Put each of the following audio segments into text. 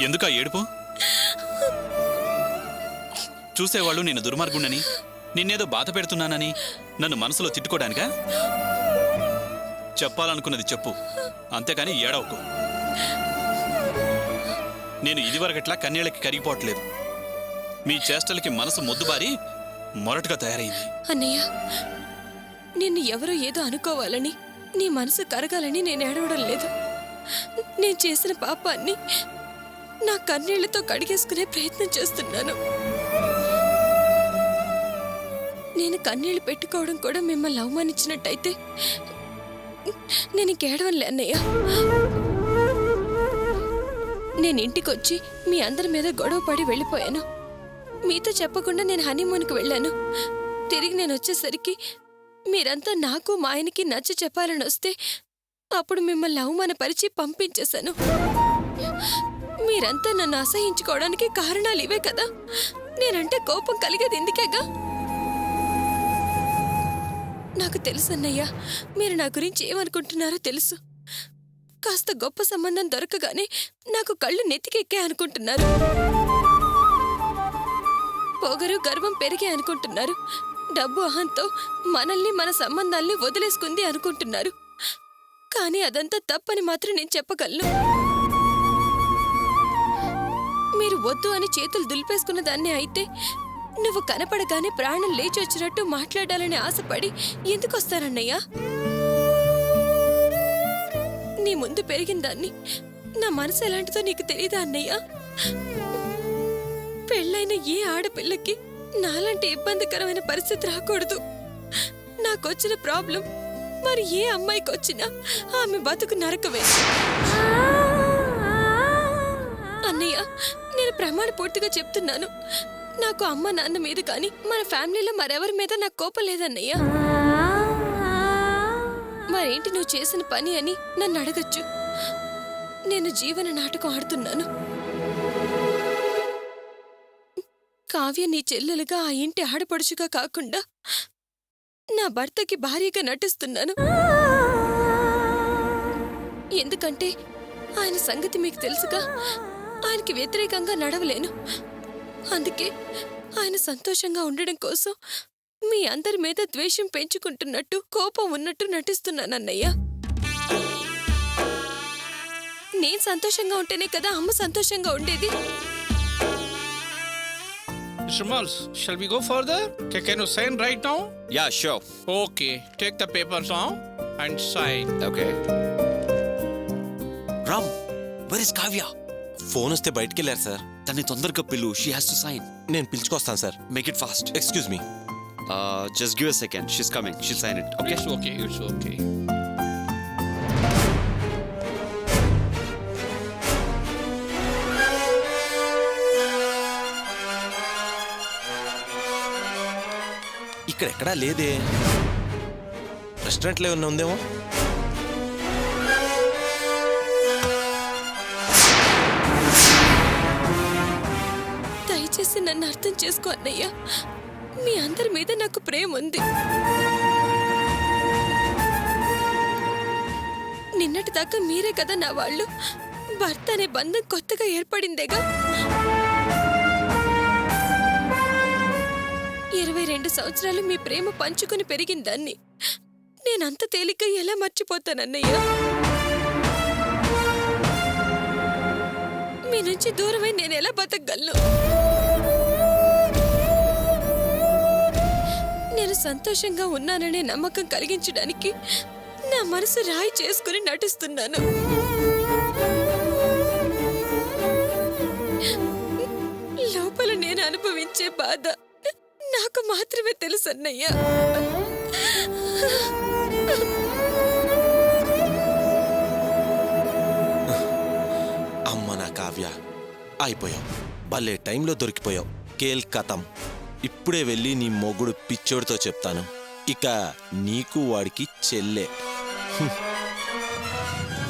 ఎందుకా ఏడుపు? చూసేవాళ్ళు నేను దుర్మార్గుణ్ణని, నిన్నేదో బాధ పెడుతున్నానని నన్ను మనసులో తిట్టుకోడానికా? చెప్పాలనుకున్నది చెప్పు, అంతేకాని ఏడవకు. నేను ఇదివరకట్లా కన్నీళ్ళకి కరిగిపోవట్లేదు. మీ చేష్టలకి మనసు మొద్దుబారి మొరటుగా తయారైంది. అన్నయ్య, నిన్ను ఎవరో ఏదో అనుకోవాలని, నీ మనసు కరగాలని నేను ఏడవడం లేదు. నేను చేసిన పాపాన్ని నా కన్నీళ్లతో కడిగేసుకునే ప్రయత్నం చేస్తున్నాను. నేను కన్నీళ్లు పెట్టుకోవడం కూడా మిమ్మల్ని అవమానించినట్టయితే నేను ఇంకేడవలే అన్నయ్య. నేను ఇంటికొచ్చి మీ అందరి మీద గొడవ పడి వెళ్ళిపోయాను. మీతో చెప్పకుండా నేను హనీమూన్కి వెళ్ళాను. తిరిగి నేను వచ్చేసరికి మీరంతా నాకు మా ఆయనకి నచ్చ చెప్పాలని వస్తే అప్పుడు మిమ్మల్ని అవమానపరిచి పంపించేశాను. మీరంతా నన్ను అసహించుకోవడానికి కారణాలు ఇవే కదా. నేనంటే కోపం కలిగేది ఎందుకేగా? నాకు తెలుసు అన్నయ్య, మీరు నా గురించి ఏమనుకుంటున్నారో తెలుసు. కాస్త గొప్ప సంబంధం దొరకగానే నాకు కళ్ళు నెత్తికెక్కే అనుకుంటున్నారు. పొగరు గర్వం పెరిగే అనుకుంటున్నారు. డబ్బు అహంతో మనల్ని మన సంబంధాల్ని వదిలేసుకుంది అనుకుంటున్నారు. కానీ అదంతా తప్పని మాత్రం నేను చెప్పగలను. మీరు వద్దు అని చేతులు దులిపేసుకున్న దాన్నే అయితే నువ్వు కనపడగానే ప్రాణం లేచి వచ్చినట్టు మాట్లాడాలని ఆశపడి ఎందుకు వస్తానన్నయ్యా? నీ ముందు పెరిగిన దాన్ని నా మనసు ఎలాంటిదో నీకు తెలీదా అన్నయ్యా? పెళ్ళైన ఏ ఆడపిల్లకి నాలాంటి ఇబ్బందికరమైన పరిస్థితి రాకూడదు. నాకొచ్చిన ప్రాబ్లం మరి ఏ అమ్మాయికి వచ్చినా ఆమె బతుకు నరకమే. అన్నయ్య, నేను ప్రమాణ పూర్తిగా చెప్తున్నాను, నాకు అమ్మ నాన్న మీద కానీ మన ఫ్యామిలీలో మరెవరి మీద నాకు కోపం లేదన్నయ్య. మరేంటి నువ్వు చేసిన పని అని నన్ను అడగచ్చు. నేను జీవన నాటకం ఆడుతున్నాను. కావ్య నీ చెల్లెలుగా ఆ ఇంటి ఆడపడుచుగా కాకుండా నా భర్తకి భార్యగా నటిస్తున్నాను. ఎందుకంటే ఆయన సంగతి మీకు తెలుసుగా. ఆయనకి వ్యతిరేకంగా నడవలేను. అందుకే ఆయన సంతోషంగా ఉండడం కోసం మీ అందరి మీద ద్వేషం పెంచుకుంటున్నట్టు, కోపం ఉన్నట్టు నటిస్తున్నానన్నయ్య. నేను సంతోషంగా ఉంటేనే కదా అమ్మ సంతోషంగా ఉండేది. Mr. Malls, shall we go further? Can you sign right now? Yeah, sure. Okay, take the papers now and sign. Okay. Ram, where is Kavya? Phone వస్తే బయటికి వెళ్ళారు సార్. తన్ని తొందరగా పిల్లు. She has to sign. నేను పిలుచుకొస్తాను sir. Make it fast. Excuse me. Just give a second. She's coming. She'll sign it. Okay? It's okay, it's okay. ఇక్కడ ఎక్కడా లేదే. రెస్టారెంట్లో ఏమన్నా ఉందేమో. దయచేసి నన్ను అర్థం చేసుకో అన్నయ్య. మీ అందరి మీద నాకు ప్రేమ ఉంది. నిన్నటి దాకా మీరే కదా నా వాళ్ళు. భర్త అనే బంధం కొత్తగా ఏర్పడిందేగా. 22 సంవత్సరాలు మీ ప్రేమ పంచుకుని పెరిగిన దాన్ని నేనంత తేలిక ఎలా మర్చిపోతానన్నయ్య? మీ నుంచి దూరమై నేను ఎలా బతకగలను? నేను సంతోషంగా ఉన్నాననే నమ్మకం కలిగించడానికి నా మనసు రాయి చేసుకుని నటిస్తున్నాను. లోపల నేను అనుభవించే బాధ నాకు మాత్రమే తెలుసు అన్నయ్య. అమ్మ నా కావ్య, అయిపోయావు. భలే టైంలో దొరికిపోయావు. కేల్ కథం. ఇప్పుడే వెళ్ళి నీ మొగుడు పిచ్చోడితో చెప్తాను. ఇక నీకు వాడికి చెల్లె.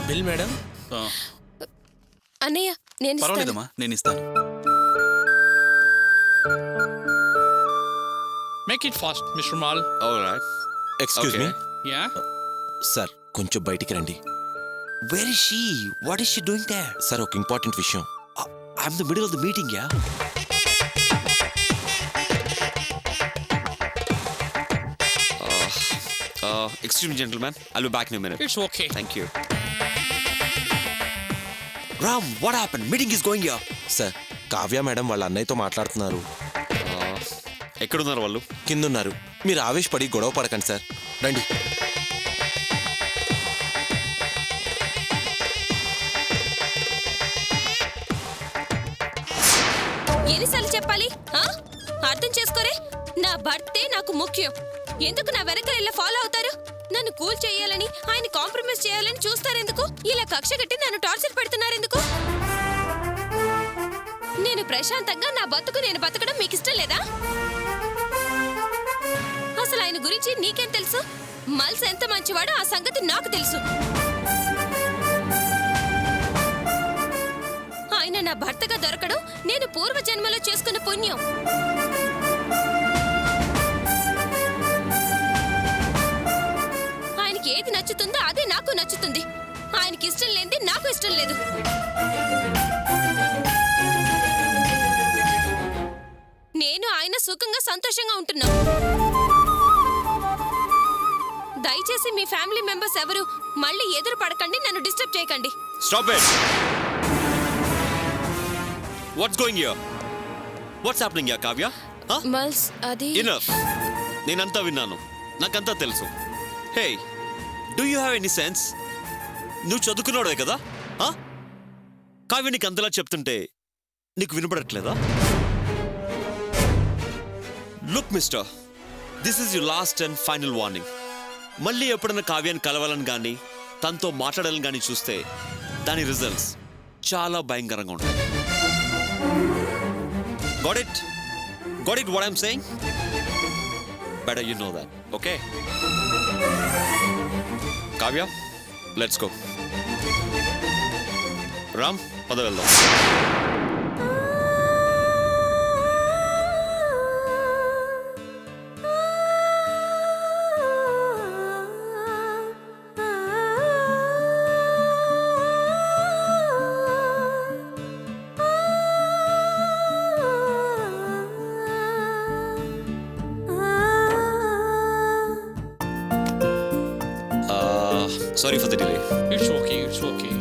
Bill, madam? అన్నయ్య, నేను పర్వాలేదమ్మా, నేను ఇస్తాను. Make it fast, Mr. Mal. All right. Excuse me. Yeah? Sir, కొంచెం బయటికి రండి. Where is she? What is she doing there? Sir, ఒక ఇంపార్టెంట్ విషయం. I'm in the middle of the meeting, yeah. Excuse me, gentlemen. I'll be back in a minute. It's okay. Thank you. Ram, what happened? Meeting is going here. Sir Kavya madam వాళ్ళ అన్నయ్యతో మాట్లాడుతున్నారు. ఎక్కడున్నారు వాళ్ళు? కిందున్నారు. మీరు ఆవేశపడి గొడవ పడకండి sir. రండి. ఎన్నిసార్లు చెప్పాలి ఆ? అర్థం చేసుకోరే, నా భర్తే నాకు ముఖ్యం. ఎందుకు నా వెనక ఇలా ఫాలో అవుతారు? నన్ను కూల్ చేయాలని, ఆయన కాంప్రమైజ్ చేయాలని చూస్తారెందుకు? ఇలా కక్ష కట్టి నన్ను టార్చర్ పెడుతున్నారెందుకు? నేను ప్రశాంతంగా నా బతుకు నేను బతకడం మీకు ఇష్టం లేదా? అసలు ఆయన గురించి నీకేం తెలుసు? మల్స్ ఎంత మంచివాడో ఆ సంగతి నాకు తెలుసు. ఆయన నా భర్తగా దొరకడం నేను పూర్వజన్మలో చేసుకున్న పుణ్యం. ఆయనకి ఏది నచ్చుతుందో అదే నాకు నచ్చుతుంది. ఆయనకి ఇష్టం లేనిది నాకు ఇష్టం లేదు. నేను ఆయన సుఖంగా సంతోషంగా ఉంటున్నాం. దయచేసి మీ ఫ్యామిలీ మెంబర్స్ ఎవరు మళ్ళీ ఎదురు పడకండి, నన్ను డిస్టర్బ్ చేయకండి. Stop it! What's going here? What's happening here, Kavya? Huh? మల్స్ అది Enough. నేనంతా విన్నాను. నాకంతా తెలుసు. Hey, do you have any sense? నువ్వు చదువుకున్నాడే కదా? కావ్య నీకు అంతలా చెప్తుంటే నీకు వినపడట్లేదా? Look mister, this is your last and final warning. మళ్ళీ ఎప్పుడైనా కావ్యాన్ని కలవాలని కానీ తనతో మాట్లాడాలని కానీ చూస్తే దాని రిజల్ట్స్ చాలా భయంకరంగా ఉంటాయి. Got it? Got it what I'm saying? Better you know that, okay? Kavya, let's go. Ram, పద వెళ్దాం. Sorry for the delay. It's okay. It's okay.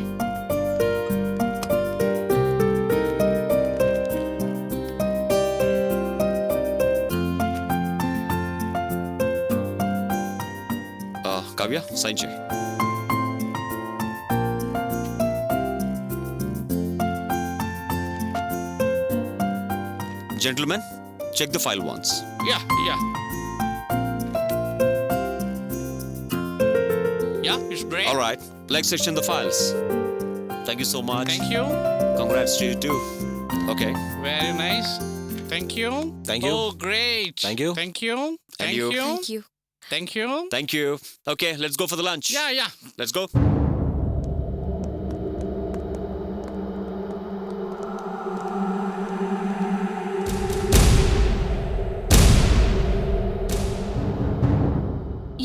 Kavya, sign check. Gentlemen, check the file once. Yeah. Yeah, it's great. All right, let's section the files. Thank you so much. Thank you. Congrats to you too. Okay. Very nice. Thank you. Thank you. Oh, great. Thank you. Thank you. Thank you. you. Thank you. Thank you. Thank you. Okay, let's go for the lunch. Yeah. Let's go.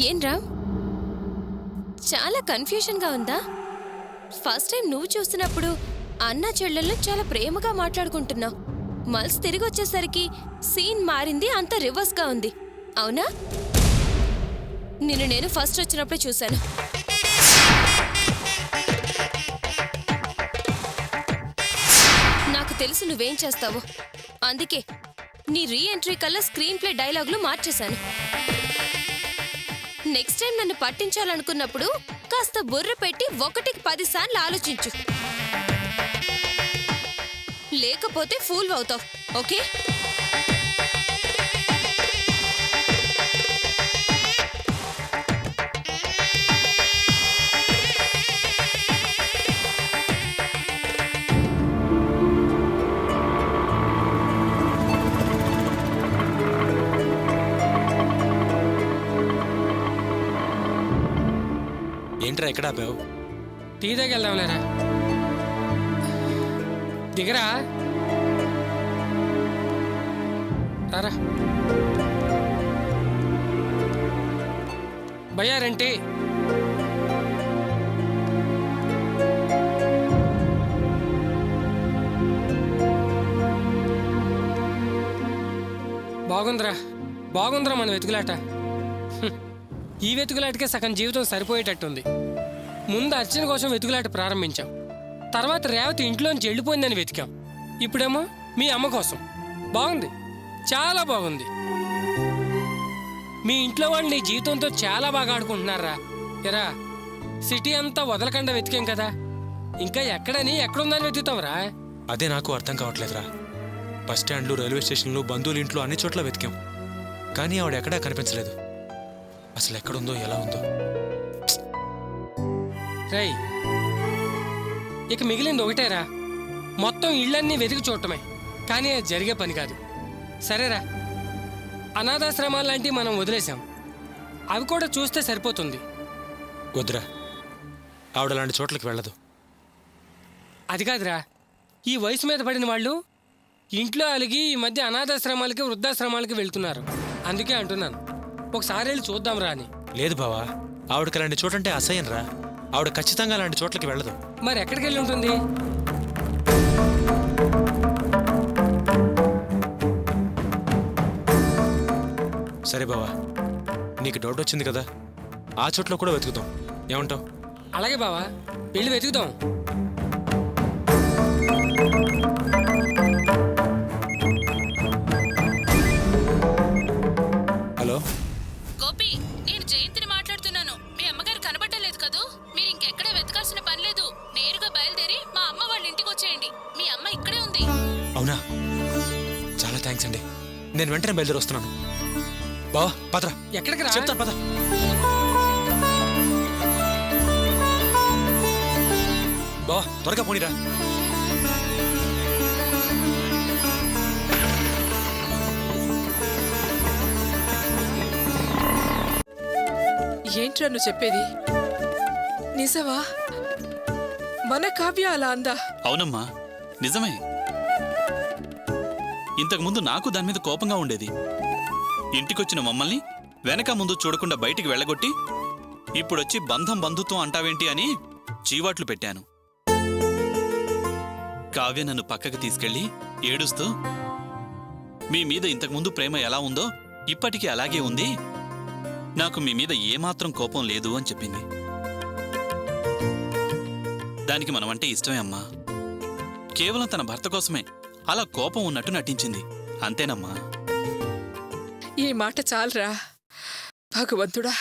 ఏం రామ్, చాలా కన్ఫ్యూజన్గా ఉందా? First time నువ్వు చూసినప్పుడు అన్న చెల్లెళ్ళు చాలా ప్రేమగా మాట్లాడుకుంటున్నావు. మల్స్ తిరిగి వచ్చేసరికి సీన్ మారింది, అంత రివర్స్గా ఉంది. అవునా? నిన్ను నేను ఫస్ట్ వచ్చినప్పుడే చూశాను. నాకు తెలుసు నువ్వేం చేస్తావో. అందుకే నీ రీ ఎంట్రీ కల్లా స్క్రీన్ ప్లే డైలాగులు మార్చేశాను. నెక్స్ట్ టైం నన్ను పట్టించాలనుకున్నప్పుడు కాస్త బుర్ర పెట్టి 1కి 10 సార్లు ఆలోచించు. లేకపోతే ఫూల్ అవుతావు. ఓకే? ఏంట్రా ఎక్కడ ఆపావు? టీ దగ్గర వెళ్దాంలేరా. దిగరా. రారా. భయ్యా రంటి. బాగుందిరా బాగుందిరా మన వెతుకులాట. హ్మ్. ఈ వెతుకులాటకే సగం జీవితం సరిపోయేటట్టుంది. ముందు అర్చన కోసం వెతుకులాట ప్రారంభించాం, తర్వాత రేవతి ఇంట్లోంచి వెళ్ళిపోయిందని వెతికాం, ఇప్పుడేమో మీ అమ్మ కోసం. బాగుంది, చాలా బాగుంది. మీ ఇంట్లో వాళ్ళు నీ జీవితంతో చాలా బాగా ఆడుకుంటున్నారా. ఎరా సిటీ అంతా వదలకుండా వెతికాం కదా, ఇంకా ఎక్కడుందని వెతుకుతాంరా. అదే నాకు అర్థం కావట్లేదురా. బస్ స్టాండ్లు, రైల్వే స్టేషన్లు, బంధువుల ఇంట్లో అన్ని చోట్ల వెతికాం, కానీ ఆవిడ ఎక్కడా కనిపించలేదు. అసలు ఎక్కడుందో, ఎలా ఉందో. రై ఇక మిగిలింది ఒకటేరా, మొత్తం ఇళ్ళన్నీ వెతికి చూడటమే. కానీ అది జరిగే పని కాదు. సరేరా, అనాథాశ్రమాలు లాంటివి మనం వదిలేసాం, అవి కూడా చూస్తే సరిపోతుంది. వద్దురా, ఆవిడ అలాంటి చోట్లకి వెళ్ళదు. అది కాదురా, ఈ వయసు మీద పడిన వాళ్ళు ఇంట్లో అలిగి ఈ మధ్య అనాథాశ్రమాలకి, వృద్ధాశ్రమాలకి వెళ్తున్నారు. అందుకే అంటున్నాను, ఒకసారి వెళ్ళి చూద్దాం రా అని. లేదు బావా, ఆవిడకి అలాంటి చోటంటే అసహ్యం రా. ఆవిడ ఖచ్చితంగా అలాంటి చోట్లకి వెళ్ళదు. మరి ఎక్కడికి వెళ్ళి ఉంటుంది? సరే బావా, నీకు డౌట్ వచ్చింది కదా, ఆ చోట్ల కూడా వెతుకుతాం. ఏమంటావు? అలాగే బావా, వెళ్ళి వెతుకుదాం. హలో గోపి, నేను జయంతిని మాట్లాడుతున్నాను. మీ అమ్మగారు కనబడలేదు కదూ. మీరు ఇంకెక్కడ వెతకాల్సిన పని లేదు. నేరుగా బయలుదేరి మా అమ్మ వాళ్ళ ఇంటికి వచ్చేయండి. మీ అమ్మ ఇక్కడే ఉంది. అవునా? చాలా థ్యాంక్స్ అండి. నేను వెంటనే బయలుదేరి వస్తున్నాను. బావా పదరా. ఎక్కడికి రా? చెప్తాను పద. బావా త్వరగా పోనీరా. ఏంట్రా నువ్వు చెప్పేది? నిజమా? మన కావ్య అలా అందా? అవునమ్మా, నిజమే. ఇంతకుముందు నాకు దాని మీద కోపంగా ఉండేది. ఇంటికొచ్చిన మమ్మల్ని వెనక ముందు చూడకుండా బయటికి వెళ్ళగొట్టి ఇప్పుడొచ్చి బంధం బంధుత్వం అంటావేంటి అని చీవాట్లు పెట్టాను. కావ్య నన్ను పక్కకు తీసుకెళ్లి ఏడుస్తూ, మీ మీద ఇంతకుముందు ప్రేమ ఎలా ఉందో ఇప్పటికీ అలాగే ఉంది, నాకు మీ మీద ఏమాత్రం కోపం లేదు అని చెప్పింది. దానికి మనమంటే ఇష్టమే అమ్మా. కేవలం తన భర్త కోసమే అలా కోపం ఉన్నట్టు నటించింది, అంతేనమ్మా. ఈ మాట చాలరా. భగవంతుడా,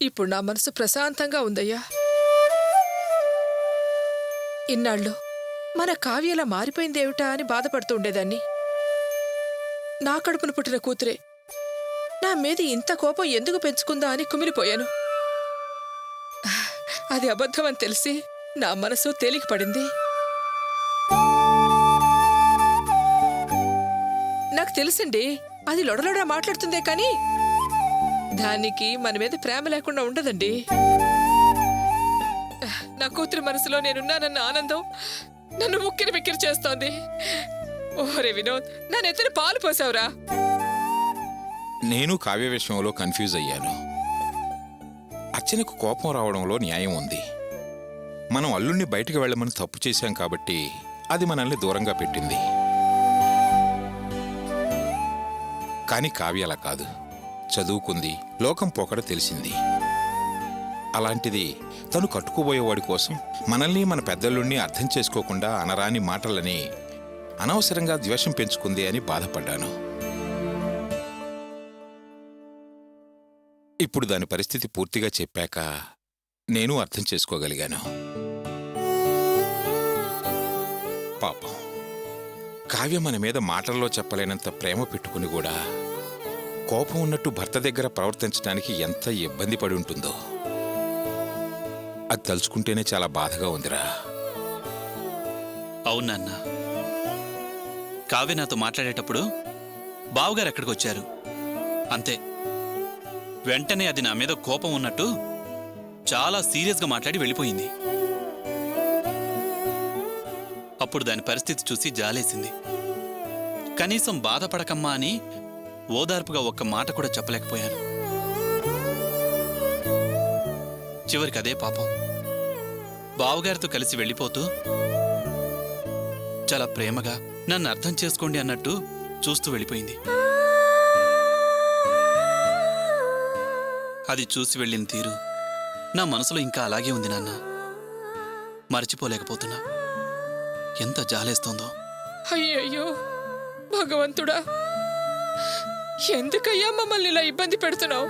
ఇప్పుడు నా మనసు ప్రశాంతంగా ఉందయ్యా. ఇన్నాళ్ళు మన కావ్యలా మారిపోయిందేమిటా అని బాధపడుతూ ఉండేదాన్ని. నా కడుపును పుట్టిన కూతురే నా మీద ఇంత కోపం ఎందుకు పెంచుకుందా అని కుమిలిపోయాను. అది అబద్ధం అని తెలిసి నా మనసు తేలికపడింది. నాకు తెలుసండి, అది లొడలొడా మాట్లాడుతుందే కానీ దానికి మన మీద ప్రేమ లేకుండా ఉండదండి. నా కూతురి మనసులో నేనున్నానన్న ఆనందం నన్ను ముక్కిరి మిక్కిరి చేస్తోంది. ఓరే వినోద్, నా నెత్తిన పాలు పోసావురా. నేను కావ్య విషయంలో కన్ఫ్యూజ్ అయ్యాను. అర్చనకు కోపం రావడంలో న్యాయం ఉంది. మనం అల్లుణ్ణి బయటకు వెళ్ళమని తప్పు చేశాం కాబట్టి అది మనల్ని దూరంగా పెట్టింది. కానీ కావ్య అలా కాదు. చదువుకుంది, లోకం పోకడ తెలిసింది. అలాంటిది తను కట్టుకోబోయేవాడి కోసం మనల్ని, మన పెద్దల్లుణ్ణి అర్థం చేసుకోకుండా అనరాని మాటలని అనవసరంగా ద్వేషం పెంచుకుంది అని బాధపడ్డాను. ఇప్పుడు దాని పరిస్థితి పూర్తిగా చెప్పాక నేను అర్థం చేసుకోగలిగాను. పాపం, కావ్య మన మీద మాటల్లో చెప్పలేనంత ప్రేమ పెట్టుకుని కూడా కోపం ఉన్నట్టు భర్త దగ్గర ప్రవర్తించడానికి ఎంత ఇబ్బంది పడి ఉంటుందో అది తలుచుకుంటేనే చాలా బాధగా ఉందిరా. అవునన్నా, కావ్య నాతో మాట్లాడేటప్పుడు బావగారు ఎక్కడికి వచ్చారు అంతే. వెంటనే అది నా మీద కోపం ఉన్నట్టు చాలా సీరియస్గా మాట్లాడి వెళ్ళిపోయింది. అప్పుడు దాని పరిస్థితి చూసి జాలేసింది. కనీసం బాధపడకమ్మా అని ఓదార్పుగా ఒక్క మాట కూడా చెప్పలేకపోయాను. చివరికి అదే పాపం బావగారితో కలిసి వెళ్ళిపోతూ చాలా ప్రేమగా నన్ను అర్థం చేసుకోండి అన్నట్టు చూస్తూ వెళ్ళిపోయింది. అది చూసి వెళ్ళిన తీరు నా మనసులో ఇంకా అలాగే ఉంది నాన్న. మర్చిపోలేకపోతున్నా. ఎంత జాలేస్తోందో. అయ్యయ్యో భగవంతుడా, ఎందుకయ్యా మమ్మల్ని ఇలా ఇబ్బంది పెడుతున్నావు?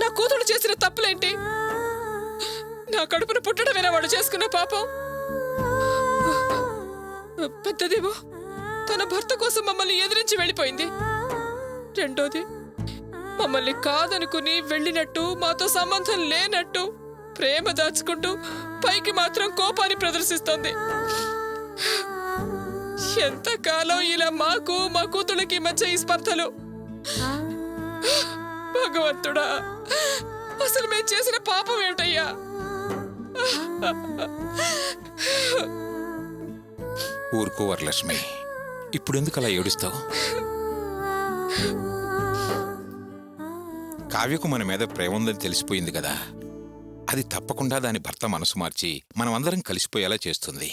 నా కూతురు చేసిన తప్పులేంటి? నా కడుపున పుట్టడమేనా వాడు చేసుకున్న పాపం? పెద్దదేమో తన భర్త కోసం మమ్మల్ని ఎదిరించి వెళ్ళిపోయింది. రెండోది, మమ్మల్ని కాదనుకుని వెళ్ళినట్టు, మాతో సంబంధం లేనట్టు ప్రేమ దాచుకుంటూ పైకి మాత్రం కోపాన్ని ప్రదర్శిస్తోంది. ఎంతకాలం ఇలా మాకు మా కూతుళ్ళకి మధ్య ఈ స్పర్ధలు? భగవంతుడా, అసలు మేము చేసిన పాపం ఏమిటయ్యా? ఊరుకో వరలక్ష్మి, ఇప్పుడెందుకు అలా ఏడుస్తావు? కావ్యకు మన మీద ప్రేమ ఉందని తెలిసిపోయింది కదా, అది తప్పకుండా దాని భర్త మనసు మార్చి మనమందరం కలిసిపోయేలా చేస్తుంది.